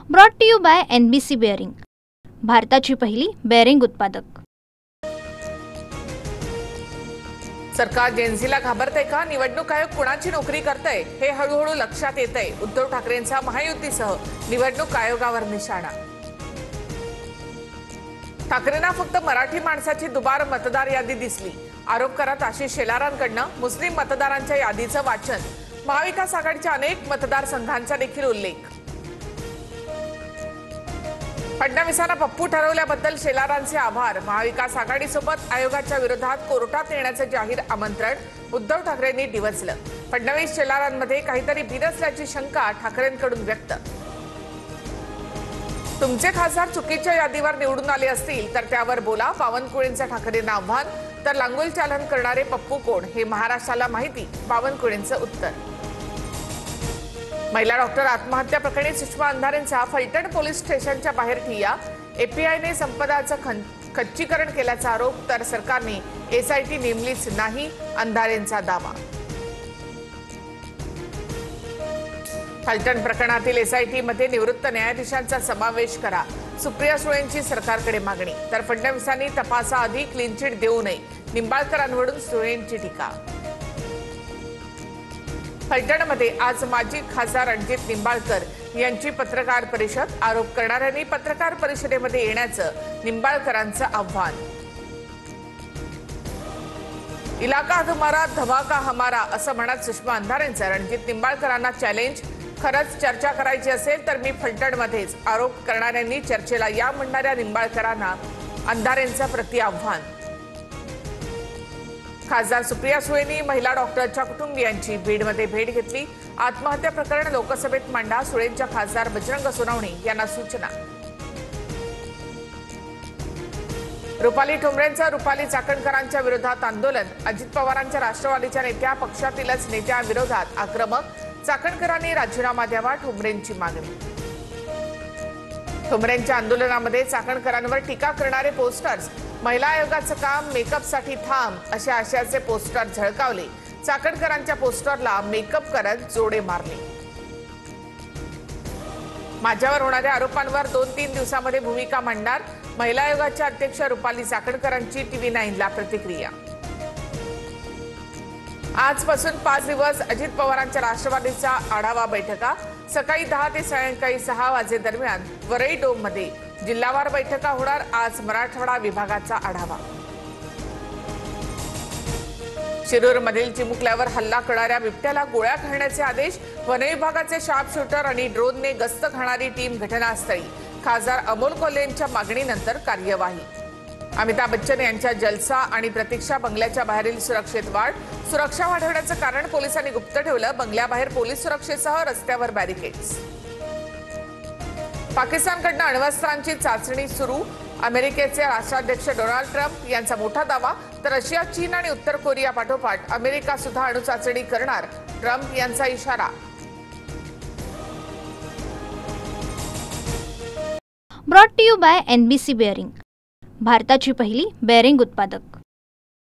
Brought to you by NBC bearing, भारताची पहिली bearing उत्पादक। सरकार जेनझीला घाबरतंय का? निवडणूक आयोग कुणाची नोकरी करतंय हे हळूहळू लक्षात येतंय। उद्धव ठाकरेंचा महायुतीसह निवडणूक आयोगावर निशाणा। ठाकरेंना फक्त मराठी माणसाची दुबार मतदार यादी दिसली। आरोप करत आशिष शेलारांकडनं मुस्लिम मतदारांच्या यादीचं वाचन। महाविकास आघाडीच्या अनेक मतदारसंघांचा देखील उल्लेख। फडणवीसांना पप्पू ठरवल्याबद्दल शेलारांचे आभार। महाविकास आघाडीसोबत आयोगाच्या विरोधात कोर्टात येण्याचे जाहीर आमंत्रण उद्धव ठाकरेंनी डिवचलं। फडणवीस शेलारांमध्ये काहीतरी भिन असल्याची शंका ठाकरेंकडून व्यक्त। तुमचे खासदार चुकीच्या यादीवर निवडून आले असतील तर त्यावर बोला, बावनकुळेंचं ठाकरेंना आव्हान। तर लांगुल चालन करणारे पप्पू कोण हे महाराष्ट्राला माहिती, बावनकुळेंचं उत्तर। महिला डॉक्टर आत्महत्या प्रकरणी सुषमा अंधारेंचा फलटण पोलीस स्टेशनच्या बाहेर ठिय्या। एपीआयने संपदाचं खच्चीकरण केल्याचा आरोप, तर सरकारने SIT नेमलीच नाही, अंधारेंचा दावा। फलटण प्रकरणातील SIT मध्ये निवृत्त न्यायाधीशांचा समावेश करा, सुप्रिया सुळेंची सरकारकडे मागणी। तर फडणवीसांनी तपासाआधी क्लीन चिट देऊ नये, निंबाळकरांवरून सुळेंची टीका। फलटणमध्ये आज माजी खासदार रणजित निंबाळकर यांची पत्रकार परिषद। आरोप करणाऱ्यांनी पत्रकार परिषदेमध्ये येण्याचं निंबाळकरांचं आव्हान। इलाका तुम्हारा धमाका हमारा असं म्हणत सुषमा अंधारेंचं रणजित निंबाळकरांना चॅलेंज। खरंच चर्चा करायची असेल तर मी फलटणमध्येच, आरोप करणाऱ्यांनी चर्चेला या म्हणणाऱ्या निंबाळकरांना अंधारेंचं प्रति आव्हान। खासदार सुप्रिया सुळेंनी महिला डॉक्टरच्या कुटुंबियांची बीडमध्ये भेट घेतली। आत्महत्या प्रकरण लोकसभेत मांडा, सुळेंच्या खासदार बजरंग सोनवणे यांना सूचना। रुपाली ठोंबरेंचं रुपाली चाकणकरांच्या विरोधात आंदोलन। अजित पवारांच्या राष्ट्रवादीच्या नेत्या पक्षातीलच नेत्यांविरोधात आक्रमक। चाकणकरांनी राजीनामा द्यावा, ठोंबरेंची मागणी। ठोंबरेंच्या आंदोलनामध्ये चाकणकरांवर टीका करणारे पोस्टर्स। महिला आयोगाचं काम मेकअपसाठी थांब अशा आशयाचे पोस्टर झळकावले। चाकणकरांच्या पोस्टरला मेकअप करत जोडे मारले। माझ्यावर होणाऱ्या आरोपांवर 2-3 दिवसांमध्ये भूमिका मांडणार, महिला आयोगाच्या अध्यक्ष रुपाली चाकणकरांची TV9ला प्रतिक्रिया। आजपासून 5 दिवस अजित पवारांच्या राष्ट्रवादीचा आढावा बैठका। सकाळी 10 ते सायंकाळी 6 वाजेदरम्यान वरळी डोममध्ये जिल्हावार बैठका होणार। आज मराठवाडा विभागाचा आढावा। शिरूरमधील चिमुकल्यावर हल्ला करणाऱ्या बिबट्याला गोळ्या घालण्याचे आदेश। वन विभागाचे शार्प शूटर आणि ड्रोनने गस्त घालणारी टीम घटनास्थळी। खासदार अमोल कोल्हेंच्या मागणीनंतर कार्यवाही। अमिताभ बच्चन यांच्या जलसा आणि प्रतीक्षा बंगल्याच्या बाहेरील सुरक्षेत वाढ। सुरक्षा वाढवण्याचं कारण पोलिसांनी गुप्त ठेवलं। बंगल्याबाहेर पोलीस सुरक्षेसह रस्त्यावर बॅरिकेड्स। पाकिस्तानकडून अण्वस्त्रांची चाचणी सुरू। अमेरिकेचे राष्ट्राध्यक्ष डोनाल्ड ट्रम्प यांचा मोठा दावा, तर रशिया, चीन आणि उत्तर कोरिया पाठोपाठ अमेरिका सुद्धा अणुचाचणी करणार, ट्रम्प यांचा इशारा। Brought to you by NBC bearing, भारताची पहिली बेअरिंग उत्पादक।